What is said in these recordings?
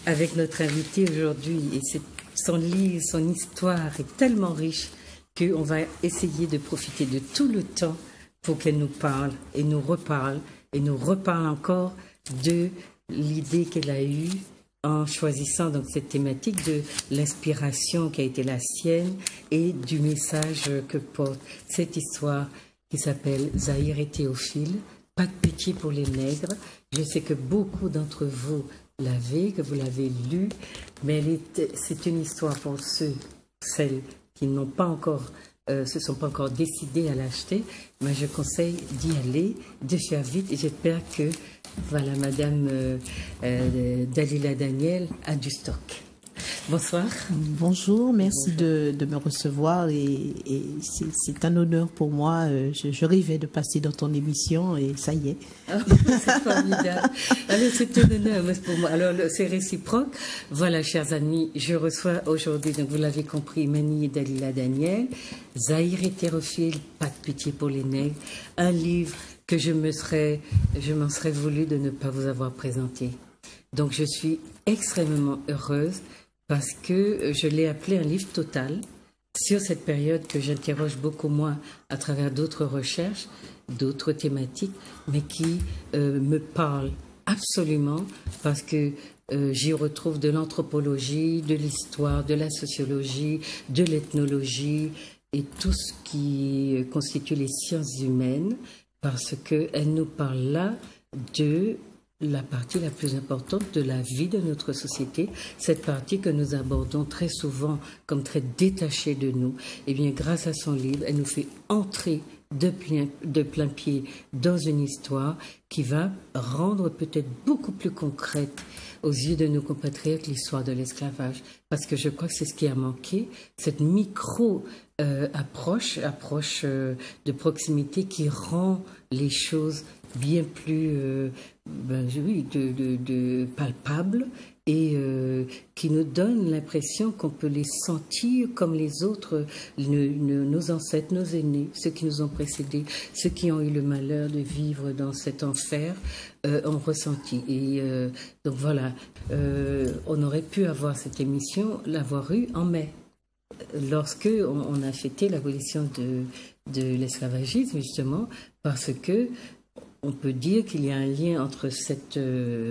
avec notre invité aujourd'hui. Et son livre, son histoire est tellement riche qu'on va essayer de profiter de tout le temps pour qu'elle nous parle et nous reparle encore de l'idée qu'elle a eue en choisissant donc cette thématique de l'inspiration qui a été la sienne et du message que porte cette histoire qui s'appelle Zahir et Théophile, pas de pitié pour les nègres. Je sais que beaucoup d'entre vous l'avez, que vous l'avez lu, mais c'est une histoire pour celles qui n'ont pas encore, se sont pas encore décidées à l'acheter. Mais je conseille d'y aller, de faire vite, et j'espère que voilà, Madame Dalila Daniel a du stock. Bonsoir. Bonjour, merci de me recevoir et c'est un honneur pour moi. Je rêvais de passer dans ton émission et ça y est. Oh, c'est formidable. Alors c'est un honneur pour moi. Alors c'est réciproque. Voilà, chers amis, je reçois aujourd'hui, donc vous l'avez compris, Mani et Dalila Daniel, Zahir et Théophile, pas de pitié pour les nègres, un livre que je m'en serais voulu de ne pas vous avoir présenté. Donc je suis extrêmement heureuse parce que je l'ai appelé un livre total sur cette période que j'interroge beaucoup moins à travers d'autres recherches, d'autres thématiques, mais qui me parle absolument parce que j'y retrouve de l'anthropologie, de l'histoire, de la sociologie, de l'ethnologie et tout ce qui constitue les sciences humaines, parce qu'elle nous parle là de la partie la plus importante de la vie de notre société, cette partie que nous abordons très souvent comme très détachée de nous. Eh bien, grâce à son livre, elle nous fait entrer de plein pied dans une histoire qui va rendre peut-être beaucoup plus concrète aux yeux de nos compatriotes l'histoire de l'esclavage. Parce que je crois que c'est ce qui a manqué, cette approche de proximité qui rend les choses bien plus palpables et qui nous donne l'impression qu'on peut les sentir comme les autres, nos ancêtres, nos aînés, ceux qui nous ont précédés, ceux qui ont eu le malheur de vivre dans cet enfer, ont ressenti. Et donc voilà, on aurait pu avoir cette émission, l'avoir eue en mai, lorsque on a fêté l'abolition de l'esclavagisme, justement, parce que on peut dire qu'il y a un lien entre cette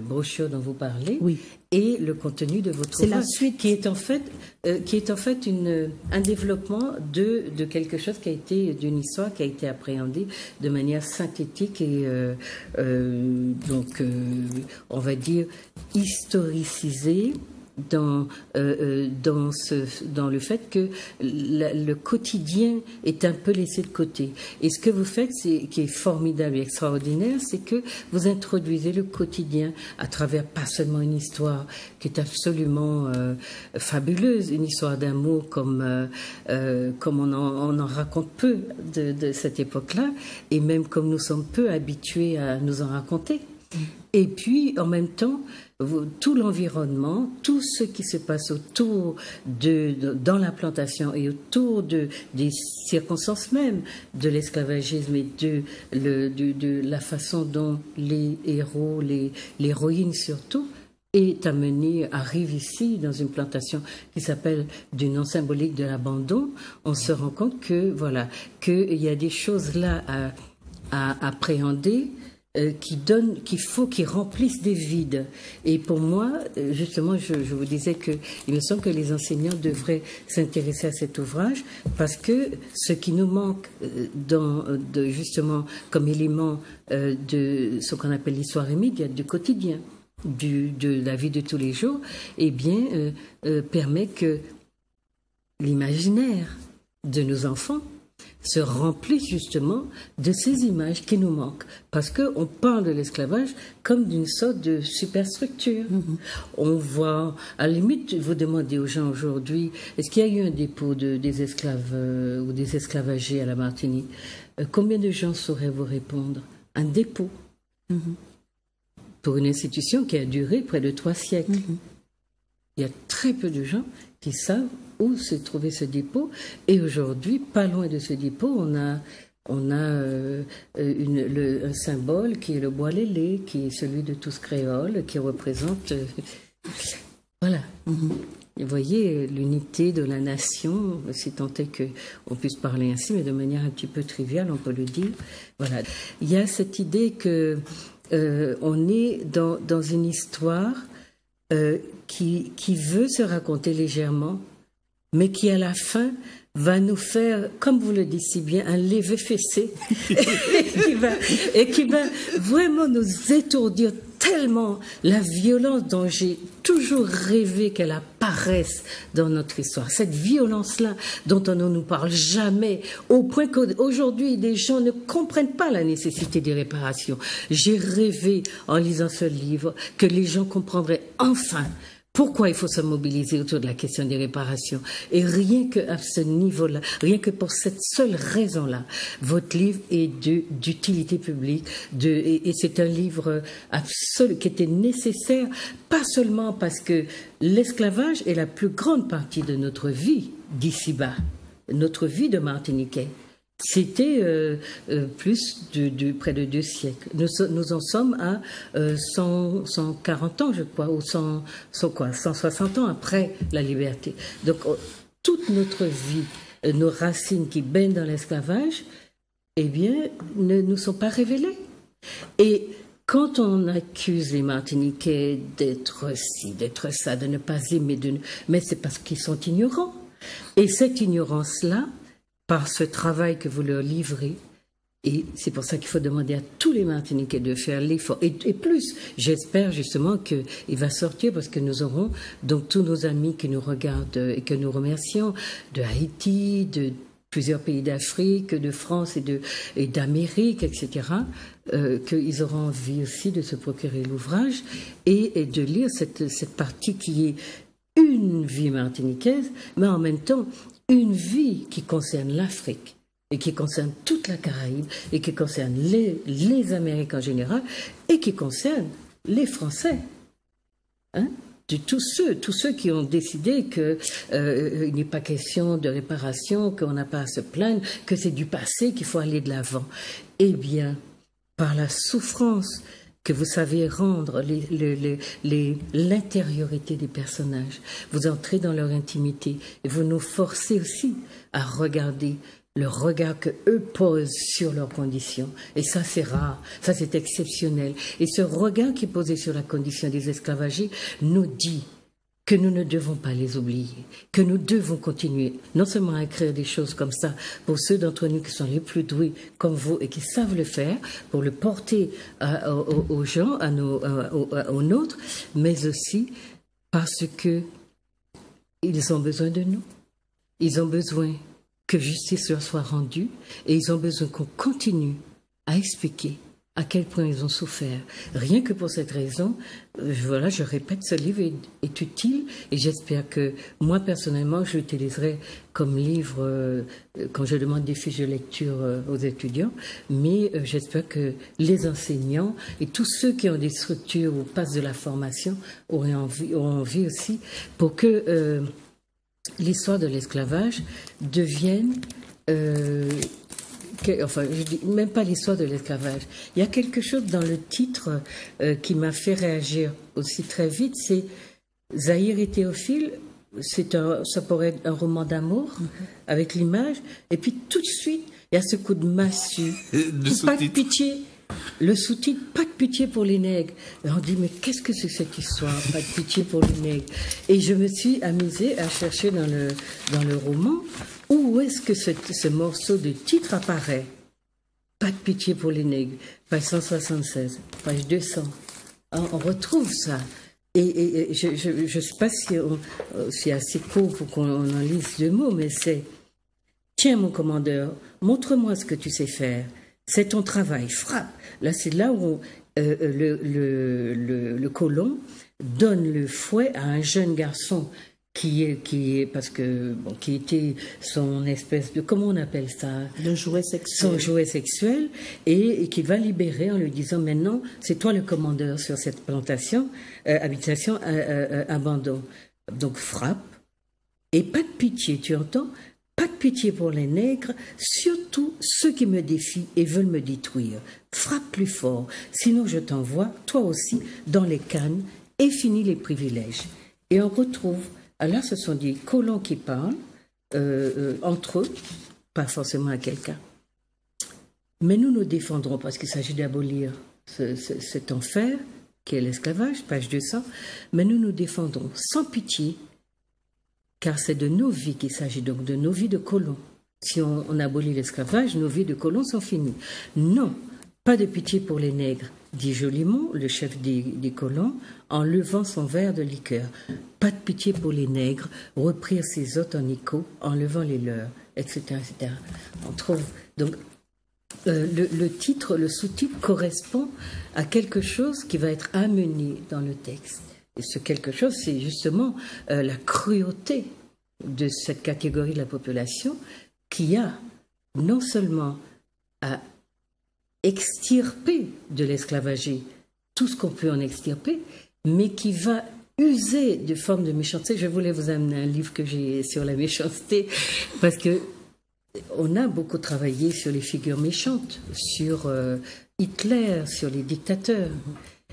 brochure dont vous parlez, oui, et le contenu de votre ouvrage, qui est en fait un développement de quelque chose qui a été, d'une histoire qui a été appréhendée de manière synthétique et on va dire historicisée dans le fait que le quotidien est un peu laissé de côté. Et ce que vous faites, qui est formidable et extraordinaire, c'est que vous introduisez le quotidien à travers pas seulement une histoire qui est absolument fabuleuse, une histoire d'amour comme on en raconte peu de cette époque-là, et même comme nous sommes peu habitués à nous en raconter. Et puis, en même temps, tout l'environnement, tout ce qui se passe autour dans la plantation et autour des circonstances même de l'esclavagisme et de la façon dont les héros, l'héroïne surtout, arrive ici dans une plantation qui s'appelle du nom symbolique de l'abandon, on se rend compte que voilà, qu'il y a des choses là à appréhender, qui remplissent des vides. Et pour moi, justement, je vous disais que il me semble que les enseignants devraient s'intéresser à cet ouvrage parce que ce qui nous manque justement comme élément de ce qu'on appelle l'histoire immédiate du quotidien, de la vie de tous les jours, eh bien, permet que l'imaginaire de nos enfants se remplissent justement de ces images qui nous manquent. Parce qu'on parle de l'esclavage comme d'une sorte de superstructure. On voit, à la limite, vous demandez aux gens aujourd'hui, est-ce qu'il y a eu un dépôt des esclaves ou des esclavagés à la Martinique? Combien de gens sauraient vous répondre? Un dépôt. Pour une institution qui a duré près de 3 siècles. Il y a très peu de gens qui savent où se trouvait ce dépôt. Et aujourd'hui, pas loin de ce dépôt, on a un symbole qui est le bois lélé, qui est celui de tous créoles, qui représente Vous voyez, l'unité de la nation, si tant est qu'on puisse parler ainsi, mais de manière un petit peu triviale, on peut le dire. Voilà. Il y a cette idée que on est dans une histoire qui veut se raconter légèrement, mais qui à la fin va nous faire, comme vous le dites si bien, un lévé-fessé et qui va vraiment nous étourdir tellement la violence dont j'ai toujours rêvé qu'elle apparaisse dans notre histoire. Cette violence-là dont on ne nous parle jamais, au point qu'aujourd'hui, des gens ne comprennent pas la nécessité des réparations. J'ai rêvé, en lisant ce livre, que les gens comprendraient enfin pourquoi il faut se mobiliser autour de la question des réparations. Et rien qu'à ce niveau-là, rien que pour cette seule raison-là, votre livre est d'utilité publique. Et c'est un livre absolu qui était nécessaire, pas seulement parce que l'esclavage est la plus grande partie de notre vie d'ici-bas, notre vie de Martiniquais. C'était plus de près de 2 siècles. Nous en sommes à 140 ans, je crois, ou 160 ans après la liberté. Donc, toute notre vie, nos racines qui baignent dans l'esclavage, eh bien, ne nous sont pas révélées. Et quand on accuse les Martiniquais d'être ci, d'être ça, de ne pas aimer, mais c'est parce qu'ils sont ignorants. Et cette ignorance-là, par ce travail que vous leur livrez, et c'est pour ça qu'il faut demander à tous les Martiniquais de faire l'effort. Et plus, j'espère justement qu'il va sortir parce que nous aurons donc tous nos amis qui nous regardent et que nous remercions, de Haïti, de plusieurs pays d'Afrique, de France et d'Amérique, etc., qu'ils auront envie aussi de se procurer l'ouvrage et de lire cette partie qui est une vie martiniquaise, mais en même temps une vie qui concerne l'Afrique et qui concerne toute la Caraïbe et qui concerne les Amériques en général et qui concerne les Français. Hein? De tous ceux qui ont décidé qu'il n'est pas question de réparation, qu'on n'a pas à se plaindre, que c'est du passé, qu'il faut aller de l'avant. Eh bien, par la souffrance que vous savez rendre, l'intériorité des personnages, vous entrez dans leur intimité et vous nous forcez aussi à regarder le regard que eux posent sur leurs conditions. Et ça, c'est rare, ça, c'est exceptionnel. Et ce regard qui est posé sur la condition des esclavagés nous dit que nous ne devons pas les oublier, que nous devons continuer non seulement à écrire des choses comme ça pour ceux d'entre nous qui sont les plus doués comme vous et qui savent le faire, pour le porter aux gens, aux nôtres, mais aussi parce que ils ont besoin de nous. Ils ont besoin que justice leur soit rendue et ils ont besoin qu'on continue à expliquer à quel point ils ont souffert. Rien que pour cette raison, voilà, je répète, ce livre est utile et j'espère que moi, personnellement, je l'utiliserai comme livre quand je demande des fiches de lecture aux étudiants, mais j'espère que les enseignants et tous ceux qui ont des structures ou passent de la formation auront envie aussi pour que l'histoire de l'esclavage devienne... enfin, je dis même pas l'histoire de l'esclavage. Il y a quelque chose dans le titre qui m'a fait réagir aussi très vite, c'est Zahir et Théophile, ça pourrait être un roman d'amour avec l'image, et puis tout de suite, il y a ce coup de massue, pas de pitié. Le sous-titre, pas de pitié pour les nègres. Et on dit, mais qu'est-ce que c'est cette histoire, pas de pitié pour les nègres? Et je me suis amusée à chercher dans le roman où est-ce que ce morceau de titre apparaît. Pas de pitié pour les nègres, page 176, page 200. On retrouve ça. Et je ne sais pas si c'est assez court pour qu'on en lise 2 mots, mais c'est « Tiens, mon commandeur, montre-moi ce que tu sais faire. C'est ton travail, frappe !» Là, c'est là où le colon donne le fouet à un jeune garçon qui était son espèce de, comment on appelle ça? Le jouet sexuel. Son jouet sexuel, et qui va libérer en lui disant, maintenant, c'est toi le commandeur sur cette plantation, habitation, abandon. Donc, frappe, et pas de pitié, tu entends? Pas de pitié pour les nègres, surtout ceux qui me défient et veulent me détruire. Frappe plus fort, sinon je t'envoie, toi aussi, dans les cannes et finis les privilèges. Et on retrouve, là ce sont des colons qui parlent entre eux, pas forcément à quelqu'un. Mais nous nous défendrons parce qu'il s'agit d'abolir cet enfer qui est l'esclavage, page 200, mais nous nous défendrons sans pitié, car c'est de nos vies qu'il s'agit, donc de nos vies de colons. Si on abolit l'esclavage, nos vies de colons sont finies. Non, pas de pitié pour les nègres, dit Jolimont, le chef des colons, en levant son verre de liqueur. Pas de pitié pour les nègres, reprirent ses hôtes en écho, en levant les leurs, etc., etc. On trouve donc le titre, le sous-titre correspond à quelque chose qui va être amené dans le texte. Et ce quelque chose, c'est justement la cruauté de cette catégorie de la population qui a non seulement à extirper de l'esclavager tout ce qu'on peut en extirper, mais qui va user de formes de méchanceté. Je voulais vous amener un livre que j'ai sur la méchanceté, parce que on a beaucoup travaillé sur les figures méchantes, sur Hitler, sur les dictateurs.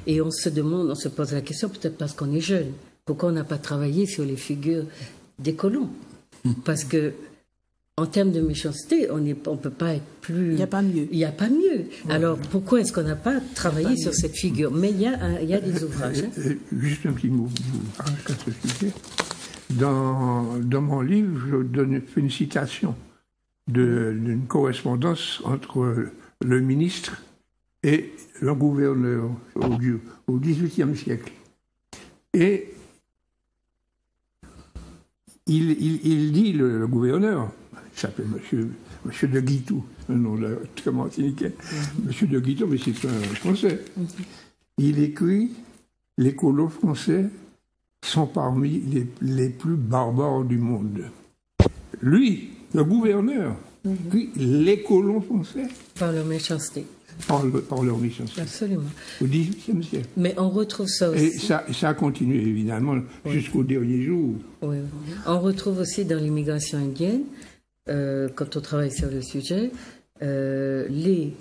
Et on se demande, on se pose la question, peut-être parce qu'on est jeune, pourquoi on n'a pas travaillé sur les figures des colons? Parce que en termes de méchanceté, on ne peut pas être plus... Il n'y a pas mieux. Il n'y a pas mieux. Alors, pourquoi est-ce qu'on n'a pas travaillé sur cette figure? Mais il y a des ouvrages. Juste un petit mot à ce sujet. Dans mon livre, je fais une citation d'une correspondance entre le ministre et le gouverneur au XVIIIe siècle. Et il dit, le gouverneur, il s'appelle Monsieur de Guitou, un nom très martiniquais, Monsieur de Guitou, mais c'est un Français. Il écrit « Les colons français sont parmi les plus barbares du monde ». Lui, le gouverneur, puis les colons français. Par leur méchanceté. Par leur méchanceté. Absolument. Au XVIIIe siècle. Mais on retrouve ça aussi. Et ça a continué, évidemment, jusqu'au dernier jour. Oui. On retrouve aussi dans l'immigration indienne, quand on travaille sur le sujet, les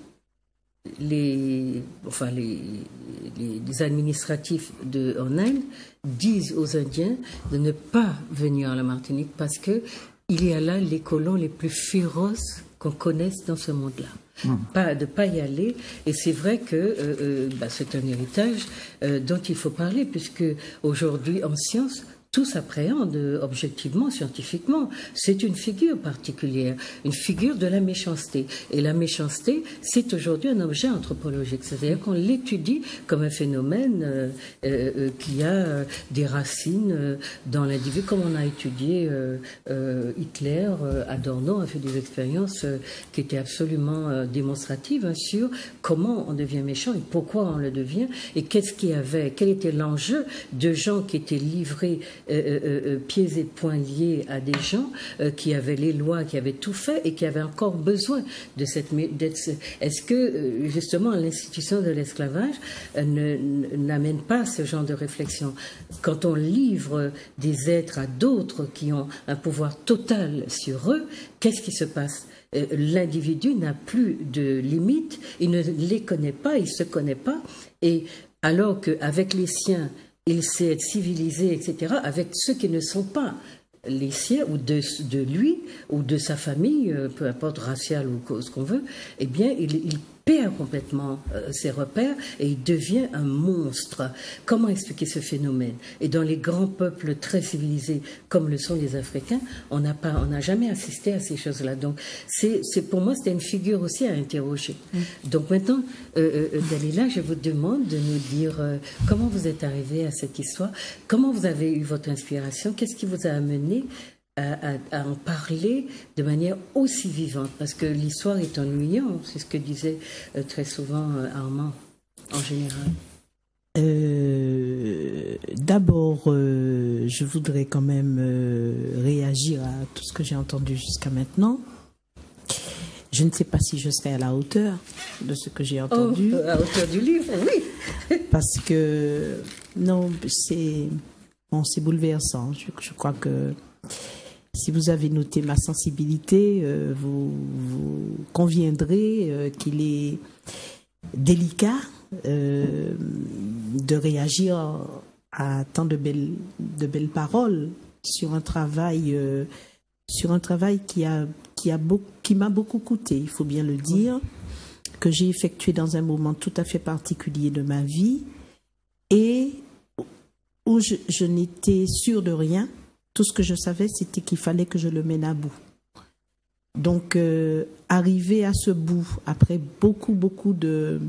administratifs en Inde disent aux Indiens de ne pas venir à la Martinique parce que il y a là les colons les plus féroces qu'on connaisse dans ce monde-là. De ne pas y aller. Et c'est vrai que c'est un héritage dont il faut parler, puisque aujourd'hui, en sciences, tout s'appréhende objectivement, scientifiquement. C'est une figure particulière, une figure de la méchanceté. Et la méchanceté, c'est aujourd'hui un objet anthropologique. C'est-à-dire qu'on l'étudie comme un phénomène qui a des racines dans l'individu, comme on a étudié Hitler. Adorno a fait des expériences qui étaient absolument démonstratives sur comment on devient méchant et pourquoi on le devient, et quel était l'enjeu de gens qui étaient livrés pieds et poings liés à des gens qui avaient les lois, qui avaient tout fait et qui avaient encore besoin de cette... Est-ce que, justement, l'institution de l'esclavage n'amène pas ce genre de réflexion? Quand on livre des êtres à d'autres qui ont un pouvoir total sur eux, qu'est-ce qui se passe? L'individu n'a plus de limites, il ne les connaît pas, il ne se connaît pas, et alors qu'avec les siens, il sait être civilisé, etc., avec ceux qui ne sont pas les siens, ou de lui, ou de sa famille, peu importe raciale ou ce qu'on veut, eh bien, il perd complètement ses repères et il devient un monstre. Comment expliquer ce phénomène? Et dans les grands peuples très civilisés, comme le sont les Africains, on n'a jamais assisté à ces choses-là. Donc, pour moi, c'était une figure aussi à interroger. Donc maintenant, Dalila, je vous demande de nous dire comment vous êtes arrivé à cette histoire, comment vous avez eu votre inspiration, qu'est-ce qui vous a amené à en parler de manière aussi vivante, parce que l'histoire est ennuyante, c'est ce que disait très souvent Armand, en général. D'abord, je voudrais quand même réagir à tout ce que j'ai entendu jusqu'à maintenant. Je ne sais pas si je serai à la hauteur de ce que j'ai entendu. À la hauteur du livre, oui. Parce que, non, c'est bouleversant. Je crois que si vous avez noté ma sensibilité, vous conviendrez qu'il est délicat de réagir tant de belles paroles sur un travail qui m'a beaucoup coûté, il faut bien le dire, que j'ai effectué dans un moment tout à fait particulier de ma vie et où je n'étais sûre de rien. Tout ce que je savais, c'était qu'il fallait que je le mène à bout. Donc, arriver à ce bout, après beaucoup de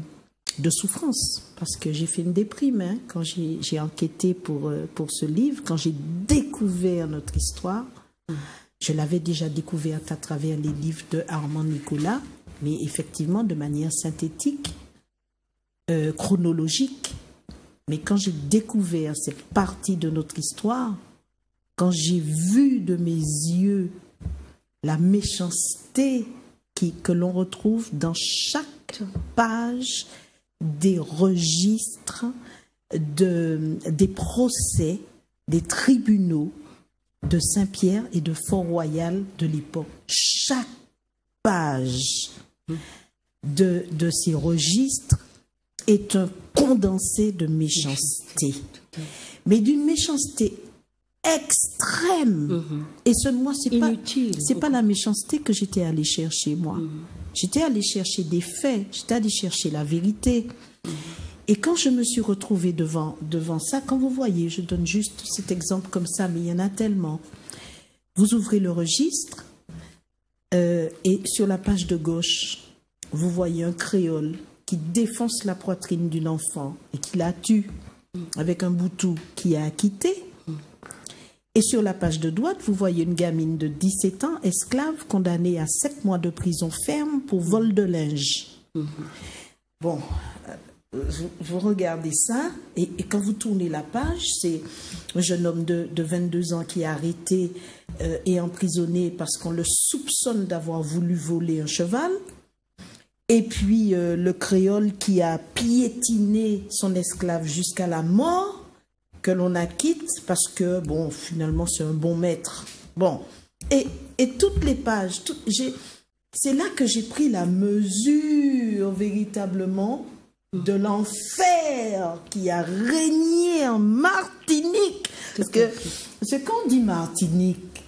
souffrance, parce que j'ai fait une déprime quand j'ai enquêté pour ce livre, quand j'ai découvert notre histoire. Je l'avais déjà découverte à travers les livres de Armand Nicolas, mais effectivement de manière synthétique, chronologique. Mais quand j'ai découvert cette partie de notre histoire, quand j'ai vu de mes yeux la méchanceté que l'on retrouve dans chaque page des registres, des procès, des tribunaux de Saint-Pierre et de Fort-Royal de l'époque. Chaque page de ces registres est un condensé de méchanceté, mais d'une méchanceté extrême. Et moi, c'est pas la méchanceté que j'étais allée chercher, moi. J'étais allée chercher des faits, j'étais allée chercher la vérité. Et quand je me suis retrouvée devant ça, quand vous voyez, je donne juste cet exemple comme ça, mais il y en a tellement. Vous ouvrez le registre et sur la page de gauche, vous voyez un créole qui défonce la poitrine d'une enfant et qui la tue avec un boutou qui a acquitté. Et sur la page de droite, vous voyez une gamine de 17 ans, esclave, condamnée à 7 mois de prison ferme pour vol de linge. Bon, vous regardez ça, et quand vous tournez la page, c'est un jeune homme de 22 ans qui est arrêté et emprisonné parce qu'on le soupçonne d'avoir voulu voler un cheval. Et puis le créole qui a piétiné son esclave jusqu'à la mort, que l'on acquitte parce que, bon, finalement, c'est un bon maître. Bon, et toutes les pages, c'est là que j'ai pris la mesure véritablement de l'enfer qui a régné en Martinique. Parce que quand on dit Martinique,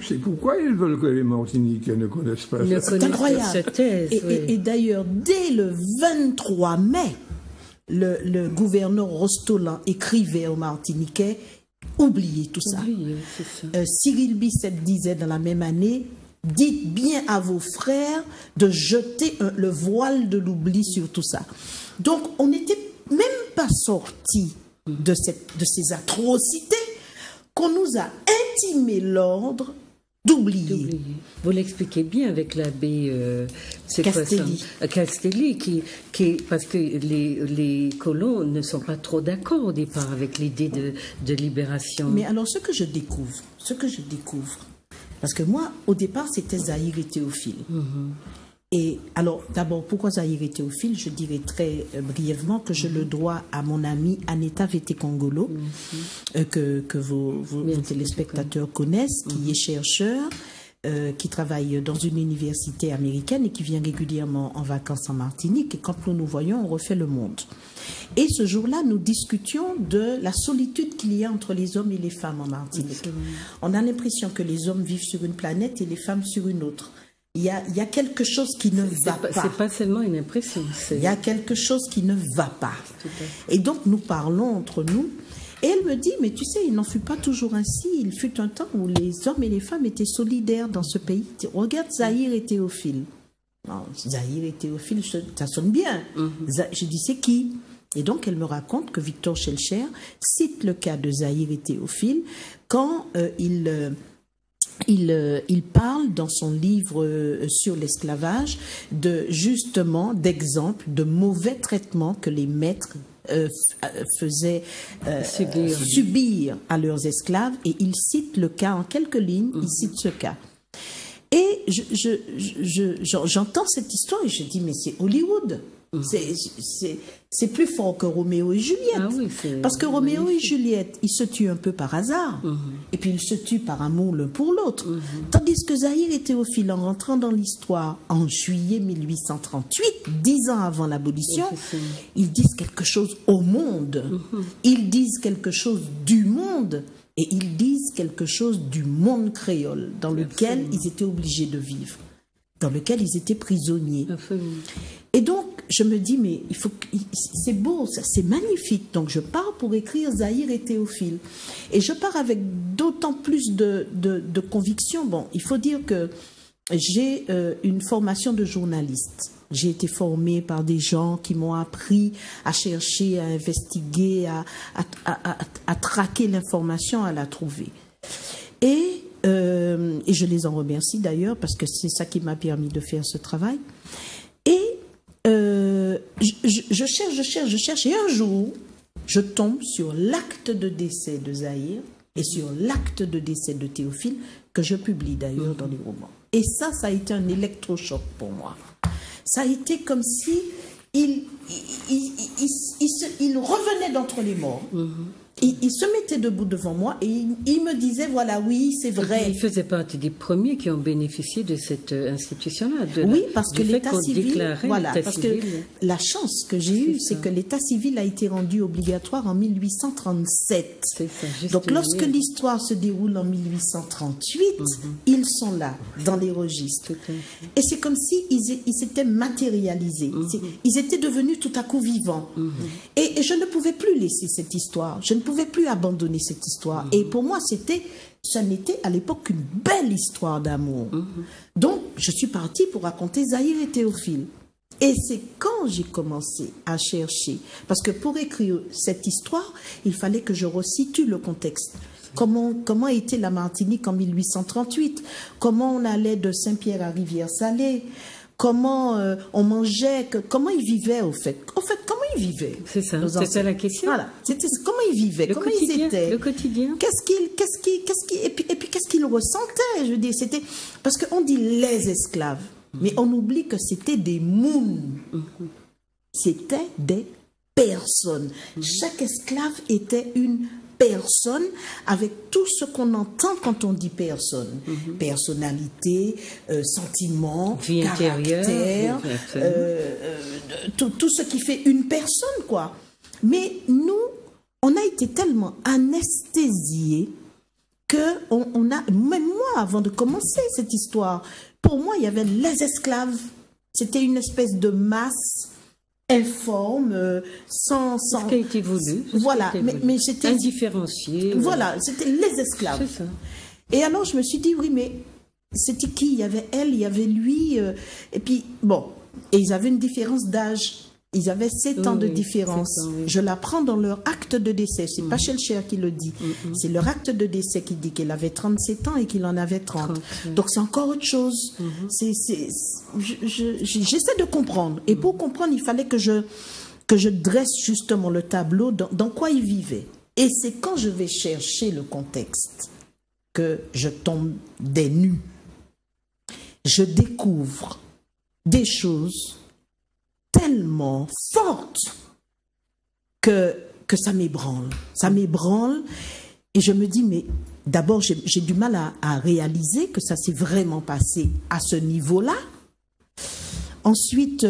c'est pourquoi ils veulent que les Martiniquais ne connaissent pas ça. C'est incroyable. Et d'ailleurs, dès le 23 mai, le gouverneur Rostolan écrivait aux Martiniquais « Oubliez tout ça ». Cyril Bicêtre disait dans la même année « Dites bien à vos frères de jeter le voile de l'oubli sur tout ça ». Donc, on n'était même pas sorti de ces atrocités qu'on nous a intimé l'ordre d'oublier. Vous l'expliquez bien avec l'abbé Castelli, parce que les colons ne sont pas trop d'accord au départ avec l'idée de libération. Mais alors, ce que je découvre, parce que moi, au départ, c'était Zahir et Théophile. Et alors, d'abord, pourquoi Zahir et Théophile? Je dirais très brièvement que je le dois à mon ami Aneta Vete-Kongolo, que vos téléspectateurs connaissent, qui est chercheur, qui travaille dans une université américaine et qui vient régulièrement en vacances en Martinique. Et quand nous nous voyons, on refait le monde. Et ce jour-là, nous discutions de la solitude qu'il y a entre les hommes et les femmes en Martinique. On a l'impression que les hommes vivent sur une planète et les femmes sur une autre. Il y a quelque chose qui ne va pas. C'est pas seulement une impression. Il y a quelque chose qui ne va pas. Et donc, nous parlons entre nous. Et elle me dit, mais tu sais, il n'en fut pas toujours ainsi. Il fut un temps où les hommes et les femmes étaient solidaires dans ce pays. Regarde Zahir et Théophile. Non, Zahir et Théophile, ça sonne bien. Je dis, c'est qui? Et donc, elle me raconte que Victor Schellcher cite le cas de Zahir et Théophile quand il parle dans son livre sur l'esclavage justement d'exemples de mauvais traitements que les maîtres faisaient subir à leurs esclaves, et il cite le cas en quelques lignes, il cite ce cas. Et j'entends cette histoire et je dis, mais c'est Hollywood. C'est plus fort que Roméo et Juliette. Ah oui, parce que Roméo et Juliette, ils se tuent un peu par hasard. Et puis ils se tuent par amour l'un pour l'autre. Tandis que Zahir et Théophile, en rentrant dans l'histoire en juillet 1838, 10 ans avant l'abolition, ils disent quelque chose au monde. Ils disent quelque chose du monde. Et ils disent quelque chose du monde créole dans lequel ils étaient obligés de vivre, dans lequel ils étaient prisonniers. Et donc, je me dis, mais c'est beau, c'est magnifique. Donc, je pars pour écrire Zahir et Théophile. Et je pars avec d'autant plus de conviction. Bon, il faut dire que j'ai une formation de journaliste. J'ai été formée par des gens qui m'ont appris à chercher, à investiguer, à traquer l'information, à la trouver. Et je les en remercie d'ailleurs parce que c'est ça qui m'a permis de faire ce travail. Et je cherche et un jour, je tombe sur l'acte de décès de Zahir et sur l'acte de décès de Théophile que je publie d'ailleurs dans les romans. Et ça a été un électrochoc pour moi. Ça a été comme si il revenait d'entre les morts. Il se mettait debout devant moi et il me disait, voilà, oui, c'est vrai. Il faisait partie des premiers qui ont bénéficié de cette institution-là. Oui, parce que l'état civil, voilà, parce que la chance que j'ai eue, c'est que l'état civil a été rendu obligatoire en 1837. Donc, lorsque l'histoire se déroule en 1838, ils sont là, dans les registres. Et c'est comme si ils s'étaient matérialisés. Ils étaient devenus tout à coup vivants. Et je ne pouvais plus laisser cette histoire. Je ne pouvais plus abandonner cette histoire. Et pour moi, ça n'était à l'époque qu'une belle histoire d'amour. Donc, je suis partie pour raconter Zahir et Théophile. Et c'est quand j'ai commencé à chercher, parce que pour écrire cette histoire, il fallait que je resitue le contexte. Comment était la Martinique en 1838? Comment on allait de Saint-Pierre à Rivière-Salée? Comment on mangeait, comment ils vivaient au fait. Au fait, comment ils vivaient? C'est ça, c'est ça la question. Voilà, comment ils vivaient, comment ils étaient. Le quotidien. Et puis qu'est-ce qu'ils ressentaient? Je veux dire, c'était parce qu'on dit les esclaves, mais on oublie que c'était des mouns. C'était des personnes. Chaque esclave était une personne avec tout ce qu'on entend quand on dit personne. Personnalité, sentiment, vie caractère, tout ce qui fait une personne, quoi. Mais nous, on a été tellement anesthésiés que même moi, avant de commencer cette histoire, pour moi, il y avait les esclaves. C'était une espèce de masse informe, sans... Ce qui a été voulu. Voilà, mais c'était... indifférencié. Voilà, c'était les esclaves. C'est ça. Et alors, je me suis dit, oui, mais c'était qui? Il y avait elle, il y avait lui, et puis, bon, et ils avaient une différence d'âge. Ils avaient 7 ans de différence. 7 ans, oui. Je l'apprends dans leur acte de décès. C'est pas Schellcher qui le dit. C'est leur acte de décès qui dit qu'il avait 37 ans et qu'il en avait 30. Donc c'est encore autre chose. J'essaie de comprendre. Et pour comprendre, il fallait que je dresse justement le tableau dans quoi ils vivaient. Et c'est quand je vais chercher le contexte que je tombe des nues. Je découvre des choses tellement forte que ça m'ébranle. Ça m'ébranle et je me dis, mais d'abord, j'ai du mal à réaliser que ça s'est vraiment passé à ce niveau-là. Ensuite,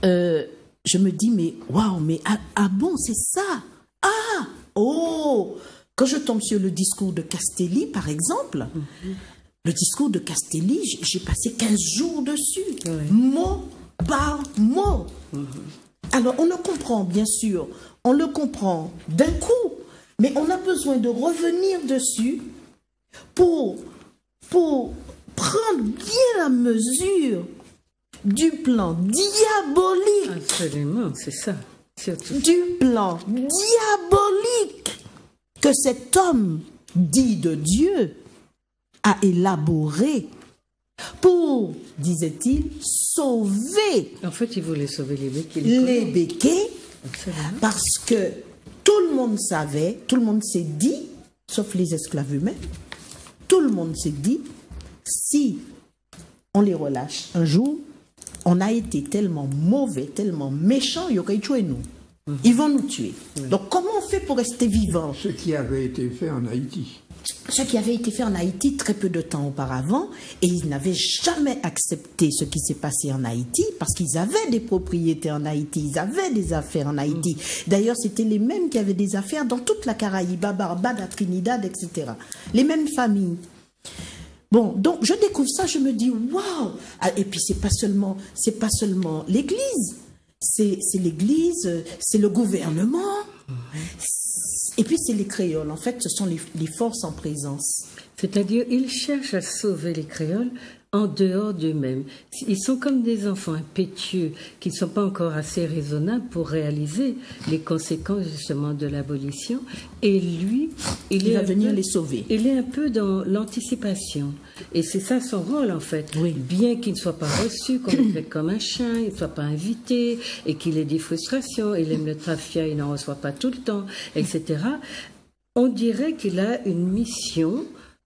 je me dis, mais waouh, mais ah bon, c'est ça? Ah, oh! Quand je tombe sur le discours de Castelli, par exemple, le discours de Castelli, j'ai passé 15 jours dessus, mot par mot. Alors, on le comprend, bien sûr, on le comprend d'un coup, mais on a besoin de revenir dessus pour prendre bien la mesure du plan diabolique. Absolument, c'est ça. Surtout. Du plan diabolique que cet homme dit de Dieu a élaboré pour, disait-il, sauver. En fait, il voulait sauver les béquets. Les béquets, absolument. Parce que tout le monde savait, tout le monde s'est dit, sauf les esclaves humains, tout le monde s'est dit, si on les relâche un jour, on a été tellement mauvais, tellement méchants, ils auraient tué nous. Ils vont nous tuer. Donc comment on fait pour rester vivant? Ce qui avait été fait en Haïti. Ce qui avait été fait en Haïti très peu de temps auparavant, et ils n'avaient jamais accepté ce qui s'est passé en Haïti parce qu'ils avaient des propriétés en Haïti, ils avaient des affaires en Haïti. D'ailleurs, c'était les mêmes qui avaient des affaires dans toute la Caraïbe, à Barbade, à Trinidad, etc. Les mêmes familles. Bon, donc je découvre ça, je me dis waouh. Et puis c'est pas seulement l'Église, c'est l'Église, c'est le gouvernement. Et puis c'est les créoles, en fait, ce sont les forces en présence. C'est-à-dire, ils cherchent à sauver les créoles en dehors d'eux-mêmes. Ils sont comme des enfants impétueux qui ne sont pas encore assez raisonnables pour réaliser les conséquences justement de l'abolition. Et lui, il va venir les sauver. Il est un peu dans l'anticipation. Et c'est ça son rôle en fait. Oui. Bien qu'il ne soit pas reçu, qu'on le traite comme un chien, il ne soit pas invité, et qu'il ait des frustrations, il aime le trafia, il n'en reçoit pas tout le temps, etc. On dirait qu'il a une mission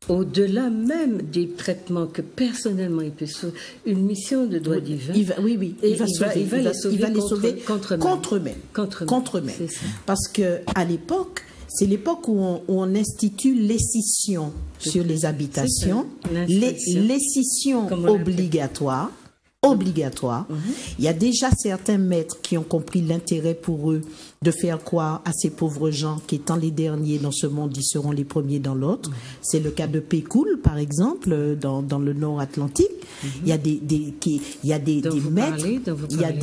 au-delà même des traitements que personnellement il peut sauver, une mission de droit divin. Il va les sauver contre eux-mêmes. Parce que à l'époque, c'est l'époque où on institue l'escission sur les habitations, l'escission obligatoire. Il y a déjà certains maîtres qui ont compris l'intérêt pour eux de faire croire à ces pauvres gens qu'étant les derniers dans ce monde, ils seront les premiers dans l'autre. C'est le cas de Pécoul, par exemple, dans le Nord Atlantique. Il y a des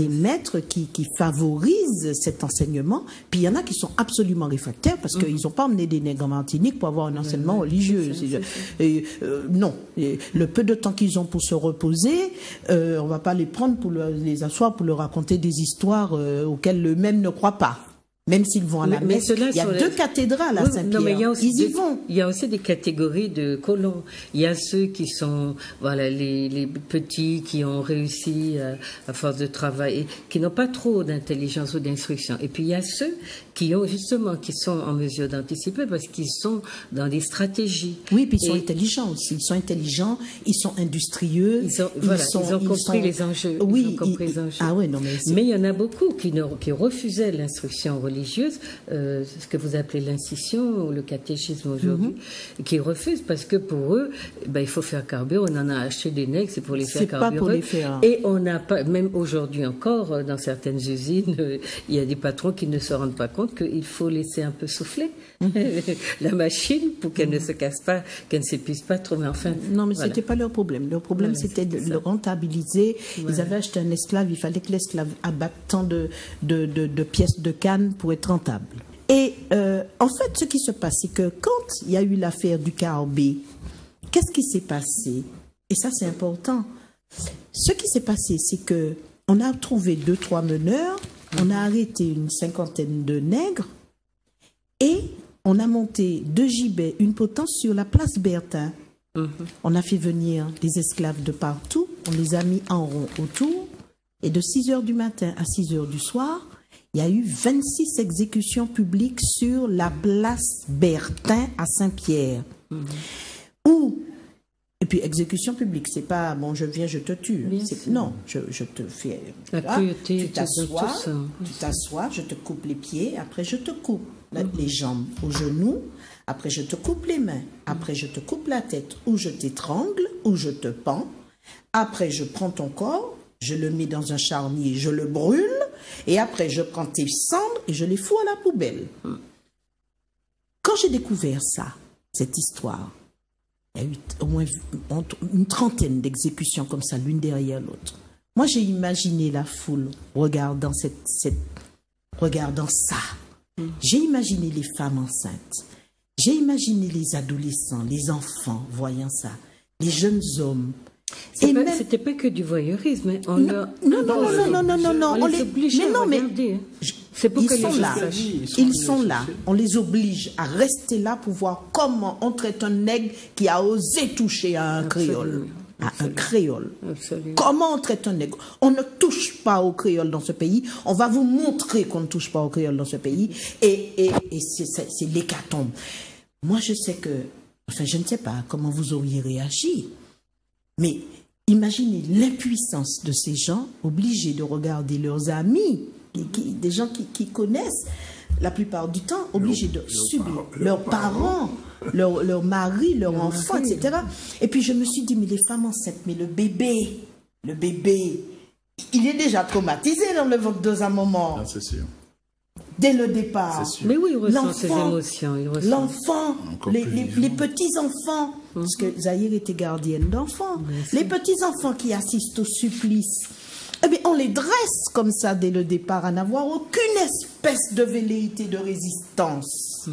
maîtres qui favorisent cet enseignement. Puis il y en a qui sont absolument réfractaires parce qu'ils n'ont pas emmené des nègres en Martinique pour avoir un enseignement religieux. Non. Le peu de temps qu'ils ont pour se reposer, on va pas les prendre pour les asseoir pour leur raconter des histoires auxquelles eux-mêmes ne croient pas. Même s'ils vont à la messe, il y a deux cathédrales à Saint-Pierre. Ils y vont. Il y a aussi des catégories de colons. Il y a ceux qui sont, voilà, les petits qui ont réussi à force de travail, qui n'ont pas trop d'intelligence ou d'instruction. Et puis il y a ceux qui ont justement, qui sont en mesure d'anticiper parce qu'ils sont dans des stratégies. Oui, puis ils sont intelligents aussi. Ils sont intelligents, ils sont industrieux. Ils ont compris les enjeux. Oui, Ah ouais, non, mais il y en a beaucoup qui refusaient l'instruction religieuse, ce que vous appelez l'incision ou le catéchisme aujourd'hui, qui refusent parce que pour eux, il faut faire carburer. On en a acheté des nègres, c'est pour les faire carburer. Pas pour les faire. Et on n'a pas, même aujourd'hui encore, dans certaines usines, il y a des patrons qui ne se rendent pas compte qu'il faut laisser un peu souffler la machine pour qu'elle ne se casse pas, qu'elle ne s'épuise pas trop. Mais enfin, non, mais c'était pas leur problème. Leur problème, c'était de le rentabiliser. Ils avaient acheté un esclave. Il fallait que l'esclave abatte tant de pièces de canne pour être rentable. Et en fait, ce qui se passe, c'est que quand il y a eu l'affaire du Carbet, qu'est-ce qui s'est passé? Et ça, c'est important. Ce qui s'est passé, c'est que on a trouvé 2-3 meneurs, on a arrêté une 50aine de nègres et on a monté de gibet une potence sur la place Bertin. On a fait venir des esclaves de partout, on les a mis en rond autour et de 6h du matin à 6h du soir, il y a eu 26 exécutions publiques sur la place Bertin à Saint-Pierre. Et puis, exécution publique, c'est pas, bon, je viens, je te tue. Non, je te fais... Tu t'assois, je te coupe les pieds, après je te coupe les jambes aux genoux, après je te coupe les mains, après je te coupe la tête, ou je t'étrangle, ou je te pends, après je prends ton corps, je le mets dans un charnier, je le brûle, et après je prends tes cendres et je les fous à la poubelle. Quand j'ai découvert ça, cette histoire, il y a eu au moins une trentaine d'exécutions comme ça, l'une derrière l'autre. Moi, j'ai imaginé la foule regardant regardant ça. J'ai imaginé les femmes enceintes. J'ai imaginé les adolescents, les enfants voyant ça, les jeunes hommes. C'était pas que du voyeurisme. On les oblige à regarder. Ils sont là. On les oblige à rester là pour voir comment on traite un nègre qui a osé toucher à un créole. Comment on traite un nègre? On ne touche pas aux créoles dans ce pays. On va vous montrer qu'on ne touche pas aux créoles dans ce pays. Et c'est l'hécatombe. Moi, je sais que... Enfin, je ne sais pas comment vous auriez réagi. Mais imaginez l'impuissance de ces gens obligés de regarder leurs amis, des gens qui connaissent la plupart du temps, obligés de subir leurs parents, leurs maris, leurs enfants, etc. Et puis je me suis dit, mais les femmes enceintes, mais le bébé, il est déjà traumatisé dans le ventre dans un moment. Ah, c'est sûr. Dès le départ. Mais oui, il ressent ses émotions. L'enfant, les petits-enfants, parce que Zahir était gardienne d'enfants, les petits-enfants qui assistent au supplice, eh bien, on les dresse comme ça dès le départ, à n'avoir aucune espèce de velléité de résistance.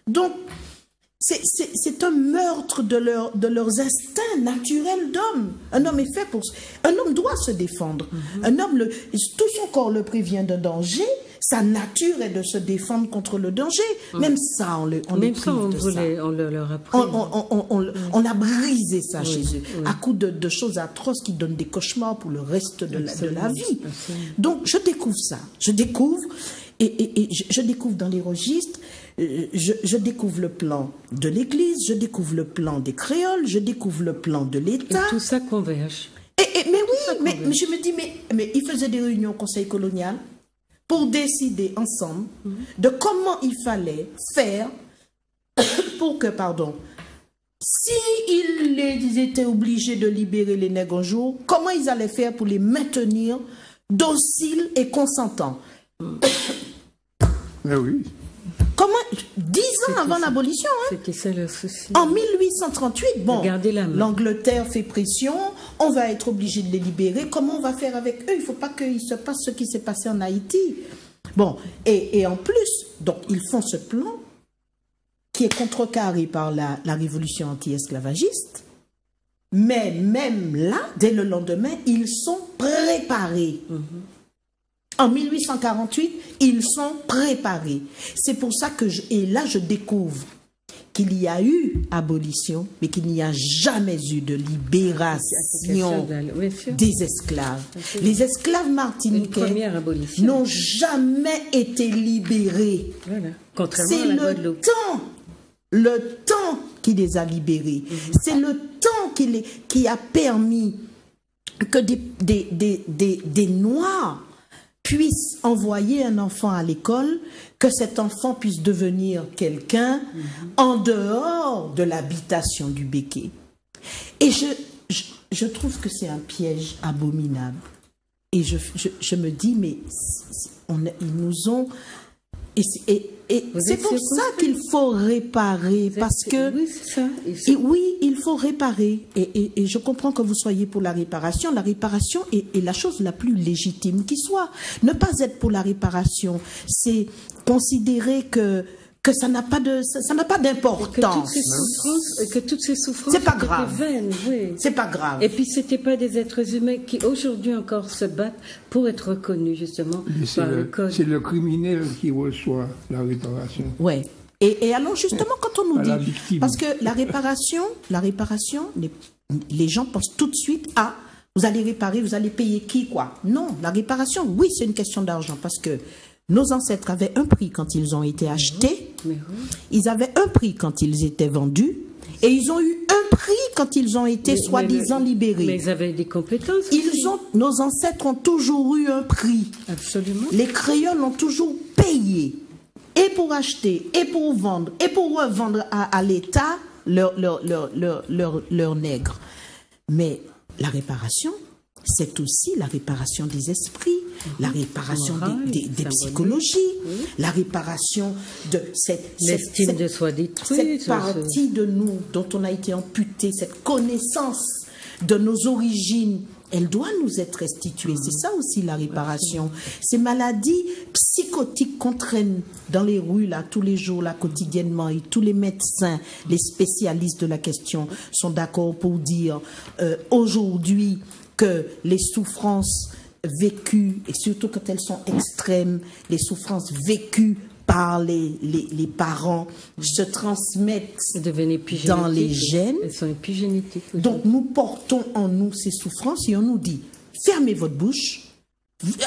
Donc, c'est un meurtre de leurs instincts naturels d'homme. Un homme est fait pour... Un homme doit se défendre. Un homme, tout son corps le prévient d'un danger. Sa nature est de se défendre contre le danger. Même ça, on les prive de ça. On leur a pris. On a brisé ça chez eux, à coup de choses atroces qui donnent des cauchemars pour le reste de la vie. Donc, je découvre ça. Je découvre, et je découvre dans les registres, je découvre le plan de l'Église, je découvre le plan des créoles, je découvre le plan de l'État. Et tout ça converge. Mais oui, mais je me dis, mais ils faisaient des réunions au Conseil colonial pour décider ensemble de comment il fallait faire pour que, s'ils étaient obligés de libérer les nègres un jour, comment ils allaient faire pour les maintenir dociles et consentants. Mais oui. Comment 10 ans avant l'abolition, C'était ça le souci. En 1838, bon, l'Angleterre fait pression, on va être obligé de les libérer. Comment on va faire avec eux? Il ne faut pas qu'il se passe ce qui s'est passé en Haïti. Bon, et en plus, donc ils font ce plan qui est contrecarré par la révolution anti-esclavagiste. Mais même là, dès le lendemain, ils sont préparés. En 1848, ils sont préparés. C'est pour ça que je découvre qu'il y a eu abolition, mais qu'il n'y a jamais eu de libération des esclaves. Les esclaves martiniquais n'ont jamais été libérés. Voilà. Contrairement C'est à la Guadeloupe. le temps qui les a libérés. C'est le temps qui a permis que des Noirs puissent envoyer un enfant à l'école, que cet enfant puisse devenir quelqu'un en dehors de l'habitation du béquet. Et je trouve que c'est un piège abominable. Et je me dis, mais ils nous ont... Et c'est pour ça qu'il faut réparer, parce que... Oui, c'est ça. Oui, il faut réparer. Et je comprends que vous soyez pour la réparation. La réparation est la chose la plus légitime qui soit. Ne pas être pour la réparation, c'est considérer que ça n'a pas d'importance. Que toutes ces souffrances c'est pas grave. Vaines, oui. C'est pas grave. Et puis c'était pas des êtres humains qui aujourd'hui encore se battent pour être reconnus justement par le code. C'est le criminel qui reçoit la réparation. Ouais. Et alors justement quand on nous dit, victime. parce que la réparation, les gens pensent tout de suite à vous allez réparer, vous allez payer qui quoi. Non, la réparation, oui, c'est une question d'argent parce que nos ancêtres avaient un prix quand ils ont été achetés, ils avaient un prix quand ils étaient vendus, et ils ont eu un prix quand ils ont été soi-disant libérés. Mais ils avaient des compétences. Nos ancêtres ont toujours eu un prix. Absolument. Les créoles ont toujours payé, et pour acheter, et pour vendre, et pour revendre à l'État leurs nègres. Mais la réparation, c'est aussi la réparation des esprits, la réparation des psychologies, la réparation de l'estime de soi détruite, cette partie de nous dont on a été amputé, cette connaissance de nos origines, elle doit nous être restituée. C'est ça aussi la réparation. Ces maladies psychotiques qu'on traîne dans les rues là tous les jours, là quotidiennement, et tous les médecins, les spécialistes de la question sont d'accord pour dire aujourd'hui que les souffrances vécues, et surtout quand elles sont extrêmes, les souffrances vécues par les parents se transmettent dans les gènes. Elles sont épigénétiques. Donc nous portons en nous ces souffrances et on nous dit, fermez votre bouche,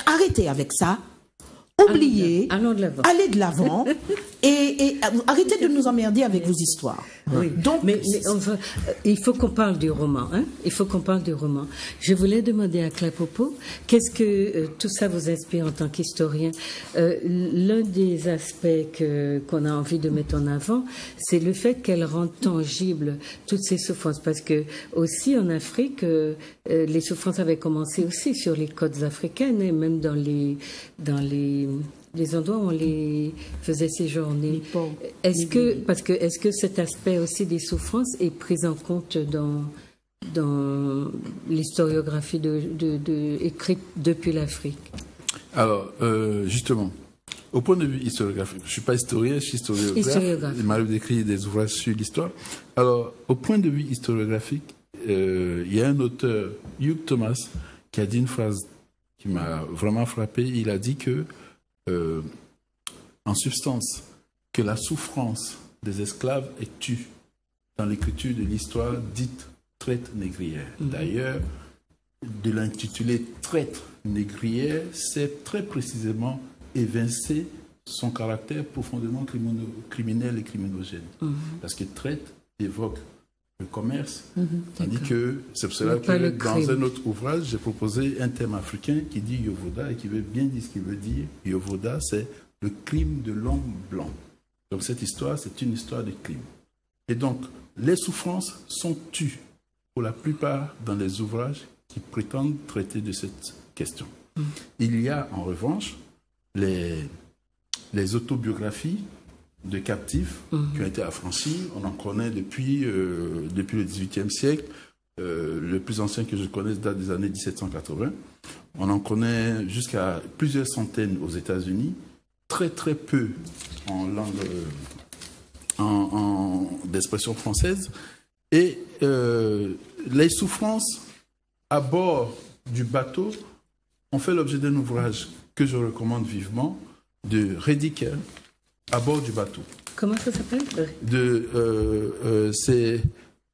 arrêtez avec ça, oubliez, allons de l'avant. allez de l'avant et arrêtez de nous emmerder avec vos histoires. Oui. Donc, mais il faut qu'on parle du roman. Hein? Il faut qu'on parle du roman. Je voulais demander à Claire Popo, qu'est-ce que tout ça vous inspire en tant qu'historien? L'un des aspects qu'on a envie de mettre en avant, c'est le fait qu'elle rend tangible toutes ces souffrances. Parce que aussi en Afrique, les souffrances avaient commencé aussi sur les côtes africaines et même dans les endroits où on les faisait séjourner. Est-ce que cet aspect aussi des souffrances est pris en compte dans l'historiographie écrite depuis l'Afrique? Alors, justement, au point de vue historiographique, je ne suis pas historien, je suis historiographe. Il m'arrive d'écrire des ouvrages sur l'histoire. Alors, au point de vue historiographique, il y a un auteur, Hugh Thomas, qui a dit une phrase qui m'a vraiment frappé. Il a dit que en substance, que la souffrance des esclaves est tue dans l'écriture de l'histoire dite traite négrière. D'ailleurs, de l'intituler traite négrière, c'est très précisément évincer son caractère profondément criminel et criminogène. Parce que traite évoque le commerce, tandis que c'est pour cela que dans un autre ouvrage, j'ai proposé un thème africain qui dit Yovoda et qui veut bien dire ce qu'il veut dire. Yovoda, c'est le crime de l'homme blanc. Donc cette histoire, c'est une histoire de crime. Et donc, les souffrances sont tues pour la plupart dans les ouvrages qui prétendent traiter de cette question. Il y a en revanche les autobiographies de captifs qui ont été affranchis. On en connaît depuis le XVIIIe siècle. Le plus ancien que je connaisse date des années 1780. On en connaît jusqu'à plusieurs centaines aux États-Unis. Très très peu en langue d'expression française. Et les souffrances à bord du bateau ont fait l'objet d'un ouvrage que je recommande vivement de Rediker, à bord du bateau. Comment ça s'appelle? C'est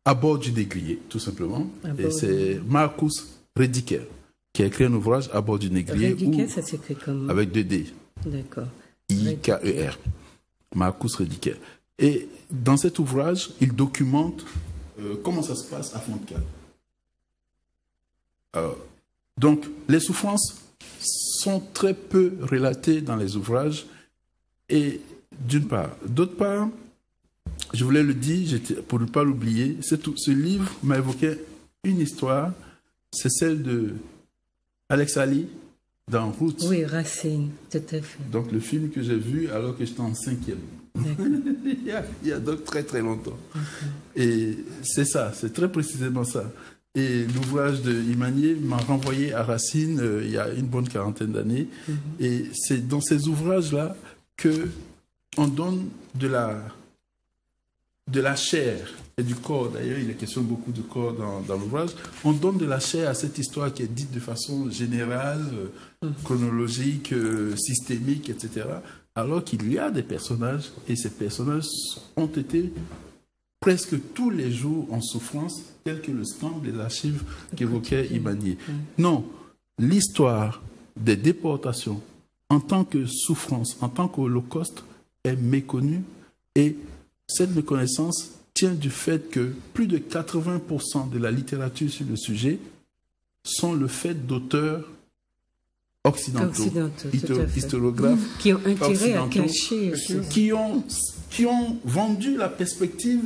à bord du négrier, tout simplement. Et c'est Marcus Rediker qui a écrit un ouvrage à bord du négrier. Rediker, ça s'écrit comment? Avec 2 D. D'accord. I-K-E-R. Marcus Rediker. Et dans cet ouvrage, il documente comment ça se passe à Fontecal. Donc, les souffrances sont très peu relatées dans les ouvrages, et d'une part. D'autre part, je voulais le dire, pour ne pas l'oublier, ce livre m'a évoqué une histoire, c'est celle de Alex Ali dans Roots. Oui, Racine, tout à fait. Donc le film que j'ai vu alors que j'étais en 5e. il y a donc très très longtemps. Et c'est ça, c'est très précisément ça. Et l'ouvrage de Imanier m'a renvoyé à Racine il y a une bonne quarantaine d'années. Et c'est dans ces ouvrages-là qu'on donne de la chair et du corps. D'ailleurs, il est question beaucoup de corps dans l'ouvrage. On donne de la chair à cette histoire qui est dite de façon générale, chronologique, systémique, etc. Alors qu'il y a des personnages, et ces personnages ont été presque tous les jours en souffrance, tel que le scan des archives qu'évoquait Imanier. Non, l'histoire des déportations en tant que souffrance, en tant qu'holocauste, est méconnue, et cette méconnaissance tient du fait que plus de 80% de la littérature sur le sujet sont le fait d'auteurs occidentaux, historiographes, qui ont intérêt à cacher, qui ont vendu la perspective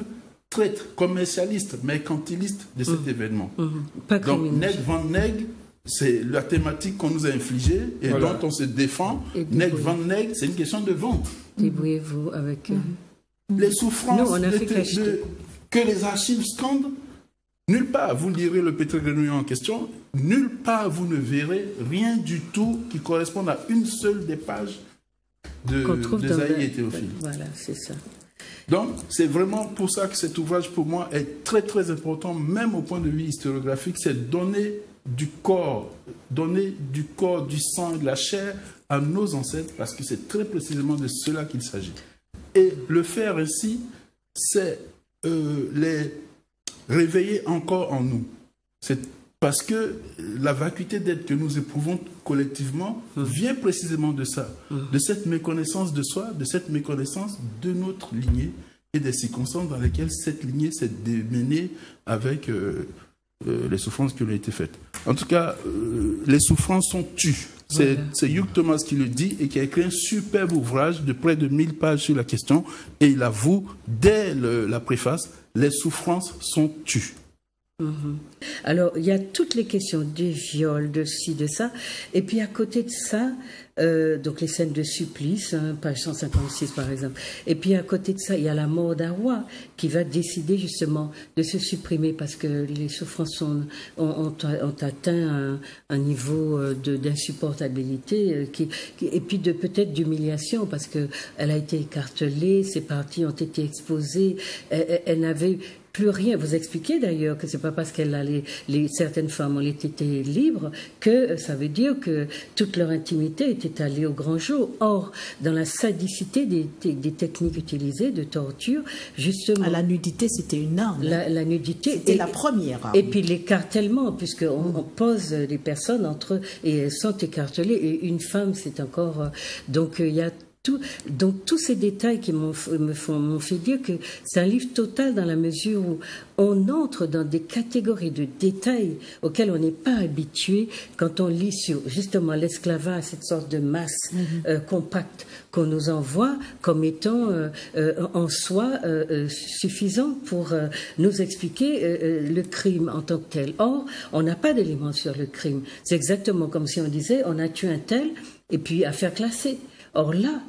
traite, commercialiste, mercantiliste de cet événement. Donc, Neg van Neg, c'est la thématique qu'on nous a infligée et dont on se défend. Neg van Neg, c'est une question de vente. Débrouillez-vous avec les souffrances que les archives scandent, nulle part, vous lirez le Pétré Grenouillon en question, nulle part vous ne verrez rien du tout qui corresponde à une seule des pages de Zaï et Théophile. Voilà, c'est ça. Donc, c'est vraiment pour ça que cet ouvrage, pour moi, est très, très important, même au point de vue historiographique, c'est donner du corps, du sang et de la chair à nos ancêtres, parce que c'est très précisément de cela qu'il s'agit. Et le faire ainsi, c'est les réveiller encore en nous. C'est Parce que la vacuité d'être que nous éprouvons collectivement vient précisément de ça, de cette méconnaissance de soi, de cette méconnaissance de notre lignée et des circonstances dans lesquelles cette lignée s'est démenée avec les souffrances qui lui ont été faites. En tout cas, les souffrances sont tues. C'est Hugh Thomas qui le dit et qui a écrit un superbe ouvrage de près de 1000 pages sur la question. Et il avoue, dès la préface, les souffrances sont tues. Alors, il y a toutes les questions du viol, de ci, de ça. Et puis, à côté de ça, donc les scènes de supplice, hein, page 156 par exemple. Et puis, à côté de ça, il y a la mort d'Hawa qui va décider justement de se supprimer parce que les souffrances ont atteint un niveau d'insupportabilité et puis peut-être d'humiliation parce qu'elle a été écartelée, ses parties ont été exposées, elle n'avait plus rien. Vous expliquez d'ailleurs que c'est pas parce qu'elle a certaines femmes ont été libres que ça veut dire que toute leur intimité était allée au grand jour. Or, dans la sadicité des techniques utilisées de torture, justement... La nudité, c'était une arme. La nudité... C'était la première arme. Et puis l'écartèlement, puisqu'on pose les personnes entre eux et elles sont écartelées. Et une femme, c'est encore... donc, il y a donc tous ces détails qui m'ont fait dire que c'est un livre total dans la mesure où on entre dans des catégories de détails auxquels on n'est pas habitué quand on lit sur justement l'esclavage, cette sorte de masse compacte qu'on nous envoie comme étant en soi suffisant pour nous expliquer le crime en tant que tel. Or, on n'a pas d'éléments sur le crime. C'est exactement comme si on disait on a tué un tel et puis affaire classée. Or là,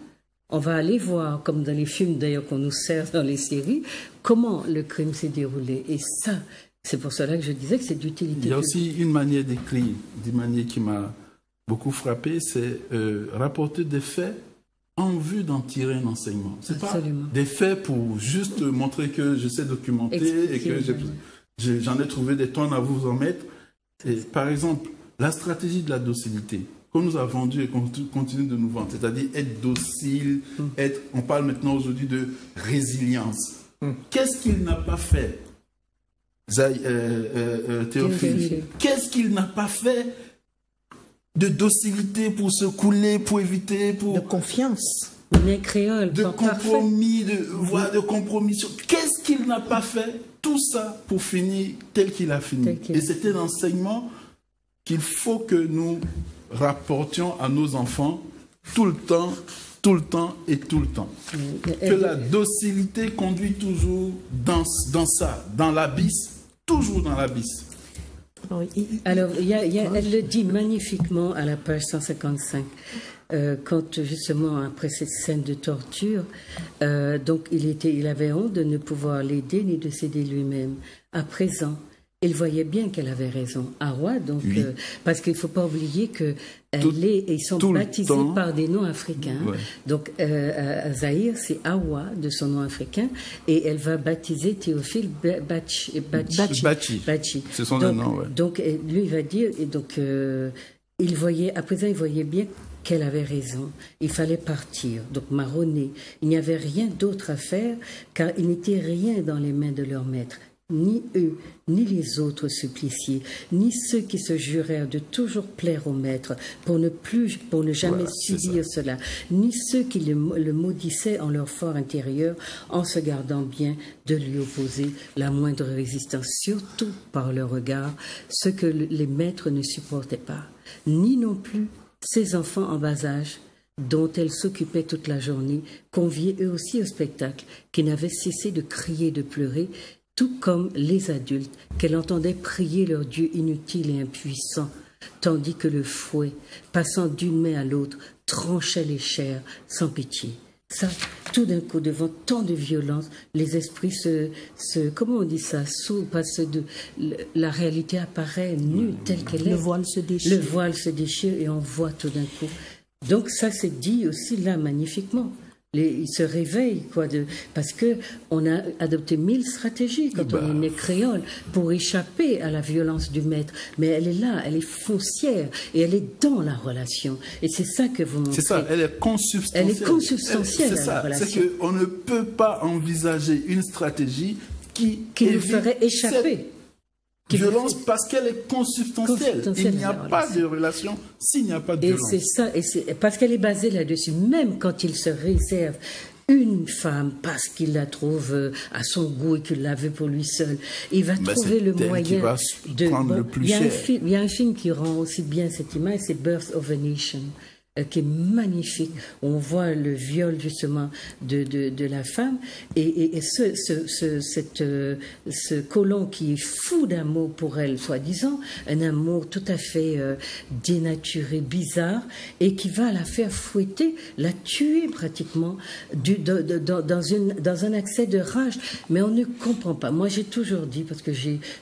on va aller voir, comme dans les films d'ailleurs qu'on nous sert dans les séries, comment le crime s'est déroulé. Et ça, c'est pour cela que je disais que c'est d'utilité. Il y a aussi une manière d'écrire, d'une manière qui m'a beaucoup frappé, c'est rapporter des faits en vue d'en tirer un enseignement. C'est pas des faits pour juste montrer que je sais documenter et que j'en ai trouvé des tonnes à vous en mettre. Et, par exemple, la stratégie de la docilité qu'on nous a vendu et qu'on continue de nous vendre, c'est-à-dire être docile, on parle maintenant aujourd'hui de résilience. Qu'est-ce qu'il n'a pas fait, Théophile? Qu'est-ce qu'il n'a pas fait de docilité pour se couler, pour éviter, pour... De confiance. De compromis, de compromis. Qu'est-ce qu'il n'a pas fait? Tout ça pour finir tel qu'il a fini. Et c'était l'enseignement qu'il faut que nous rapportions à nos enfants tout le temps et tout le temps. Que la docilité conduit toujours dans ça, dans l'abysse, toujours dans l'abysse. Alors, elle le dit magnifiquement à la page 155, quand justement, après cette scène de torture, donc il avait honte de ne pouvoir l'aider ni de s'aider lui-même. À présent, il voyait bien qu'elle avait raison. Hawa, donc, parce qu'il ne faut pas oublier qu'ils sont baptisés par des noms africains. Ouais. Donc, Zahir, c'est Hawa, de son nom africain, et elle va baptiser Théophile Bachi. C'est son nom, ouais. Donc, lui, il va dire, et donc, à présent, il voyait bien qu'elle avait raison. Il fallait partir, donc marronner. Il n'y avait rien d'autre à faire, car il n'était rien dans les mains de leur maître. Ni eux, ni les autres suppliciés, ni ceux qui se jurèrent de toujours plaire au maître pour ne jamais subir cela, ni ceux qui le maudissaient en leur fort intérieur en se gardant bien de lui opposer la moindre résistance, surtout par leur regard, ce que les maîtres ne supportaient pas, ni non plus ces enfants en bas âge dont elle s'occupait toute la journée, conviés eux aussi au spectacle, qui n'avaient cessé de crier et de pleurer, tout comme les adultes, qu'elle entendait prier leur Dieu inutile et impuissant, tandis que le fouet, passant d'une main à l'autre, tranchait les chairs sans pitié. Ça, tout d'un coup, devant tant de violence, les esprits comment on dit ça, la réalité apparaît nue telle qu'elle est. Le voile se déchire. Le voile se déchire et on voit tout d'un coup. Donc ça, c'est dit aussi là magnifiquement. Ils se réveillent, parce que on a adopté 1000 stratégies quand on est né créole pour échapper à la violence du maître. Mais elle est là, elle est foncière et elle est dans la relation. Et c'est ça que vous montrez. C'est ça, elle est consubstantielle. Elle est consubstantielle à la relation. C'est qu'on ne peut pas envisager une stratégie qui nous ferait échapper. Violence parce qu'elle est consubstantielle. Il n'y a pas de relation s'il n'y a pas de violence. Et c'est ça, parce qu'elle est basée là-dessus. Même quand il se réserve une femme parce qu'il la trouve à son goût et qu'il la veut pour lui seul, il va trouver le moyen de prendre le plus cher. Il y a un film qui rend aussi bien cette image, c'est Birth of a Nation, qui est magnifique. On voit le viol justement de la femme et ce colon qui est fou d'amour pour elle, soi-disant, un amour tout à fait dénaturé, bizarre, et qui va la faire fouetter, la tuer pratiquement dans un accès de rage. Mais on ne comprend pas. Moi, j'ai toujours dit, parce que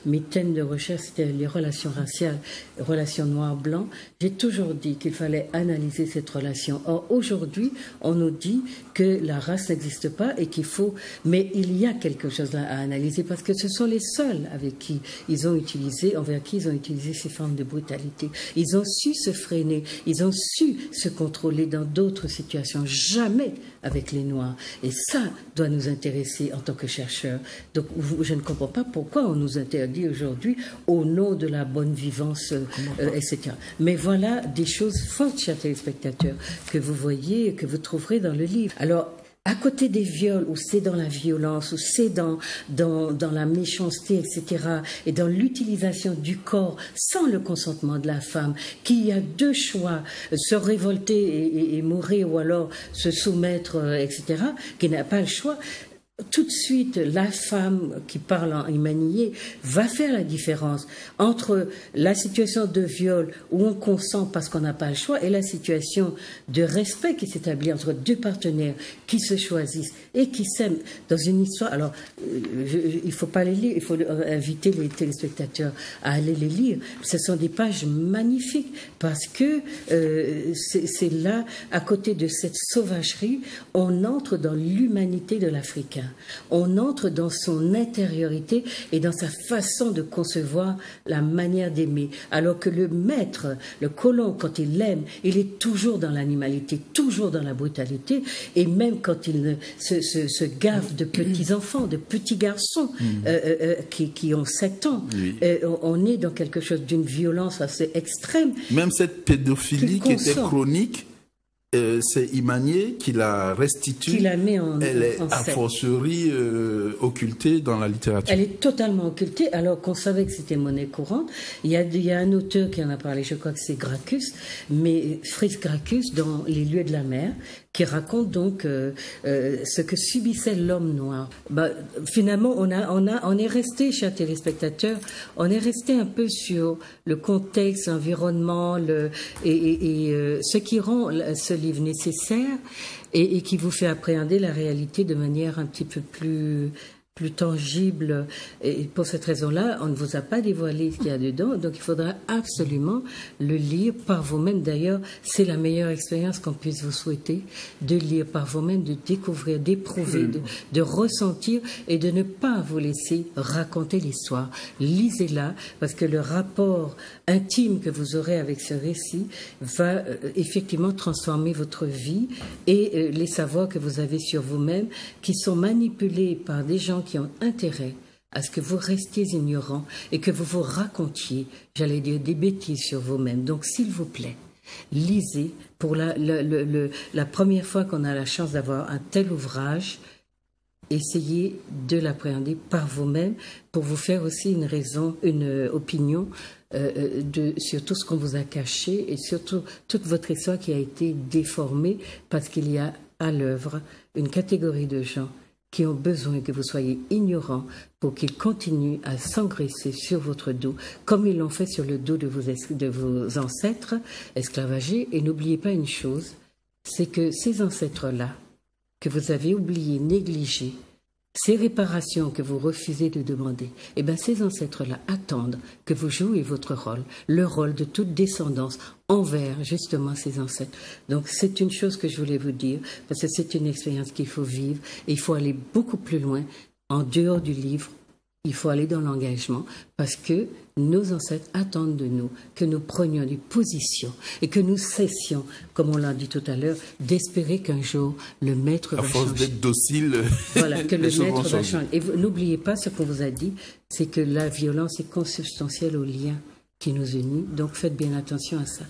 mes thèmes de recherche, c'était les relations raciales, relations noir-blanc, j'ai toujours dit qu'il fallait analyser cette relation. Or, aujourd'hui, on nous dit que la race n'existe pas et qu'il faut... Mais il y a quelque chose là à analyser parce que ce sont les seuls avec qui ils ont utilisé, envers qui ils ont utilisé ces formes de brutalité. Ils ont su se freiner, ils ont su se contrôler dans d'autres situations, jamais avec les Noirs. Et ça doit nous intéresser en tant que chercheurs. Donc, je ne comprends pas pourquoi on nous interdit aujourd'hui au nom de la bonne vivance, etc. Mais voilà des choses fortes, chers téléspectateurs, que vous voyez, que vous trouverez dans le livre. Alors, à côté des viols, où c'est dans la violence, où c'est dans la méchanceté, etc., et dans l'utilisation du corps sans le consentement de la femme, qu'il y a deux choix, se révolter et mourir, ou alors se soumettre, etc., qui n'a pas le choix. Tout de suite, la femme qui parle en Imanié va faire la différence entre la situation de viol où on consent parce qu'on n'a pas le choix et la situation de respect qui s'établit entre deux partenaires qui se choisissent et qui s'aiment dans une histoire. Alors, il ne faut pas les lire, il faut inviter les téléspectateurs à aller les lire. Ce sont des pages magnifiques parce que c'est là, à côté de cette sauvagerie, on entre dans l'humanité de l'Africain. On entre dans son intériorité et dans sa façon de concevoir la manière d'aimer. Alors que le maître, le colon, quand il aime, il est toujours dans l'animalité, toujours dans la brutalité. Et même quand il se gave de petits-enfants, de petits garçons qui ont 7 ans, on est dans quelque chose d'une violence assez extrême. Même cette pédophilie qui était chronique, c'est Imanié qui la restitue. Qui la met Elle est a fortiori occultée dans la littérature. Elle est totalement occultée, alors qu'on savait que c'était monnaie courante. Il y a un auteur qui en a parlé, je crois que c'est Gracchus, mais Fritz Gracchus, dans Les lieux de la mer, qui raconte donc ce que subissait l'homme noir. Finalement, on est resté, chers téléspectateurs, on est resté un peu sur le contexte, l'environnement, ce qui rend ce livre nécessaire et qui vous fait appréhender la réalité de manière un petit peu plus tangible. Et pour cette raison-là, on ne vous a pas dévoilé ce qu'il y a dedans, donc il faudra absolument le lire par vous-même. D'ailleurs, c'est la meilleure expérience qu'on puisse vous souhaiter, de lire par vous-même, de découvrir, d'éprouver, de ressentir et de ne pas vous laisser raconter l'histoire. Lisez-la, parce que le rapport intime que vous aurez avec ce récit va effectivement transformer votre vie et les savoirs que vous avez sur vous-même, qui sont manipulés par des gens qui ont intérêt à ce que vous restiez ignorants et que vous vous racontiez, j'allais dire, des bêtises sur vous-même. Donc, s'il vous plaît, lisez. Pour la première fois qu'on a la chance d'avoir un tel ouvrage, essayez de l'appréhender par vous-même pour vous faire aussi une opinion sur tout ce qu'on vous a caché et surtout toute votre histoire qui a été déformée parce qu'il y a à l'œuvre une catégorie de gens qui ont besoin que vous soyez ignorants pour qu'ils continuent à s'engraisser sur votre dos, comme ils l'ont fait sur le dos de vos ancêtres esclavagés. Et n'oubliez pas une chose, c'est que ces ancêtres-là, que vous avez oubliés, négligés, ces réparations que vous refusez de demander, eh bien ces ancêtres-là attendent que vous jouiez votre rôle, le rôle de toute descendance envers justement ces ancêtres. Donc c'est une chose que je voulais vous dire, parce que c'est une expérience qu'il faut vivre et il faut aller beaucoup plus loin en dehors du livre il faut aller dans l'engagement parce que nos ancêtres attendent de nous que nous prenions des positions et que nous cessions, comme on l'a dit tout à l'heure, d'espérer qu'un jour le maître va changer. À force d'être docile, voilà, que le les choses maître vont va changer. changer. Et n'oubliez pas ce qu'on vous a dit, c'est que la violence est consubstantielle au lien qui nous unit. Donc faites bien attention à ça.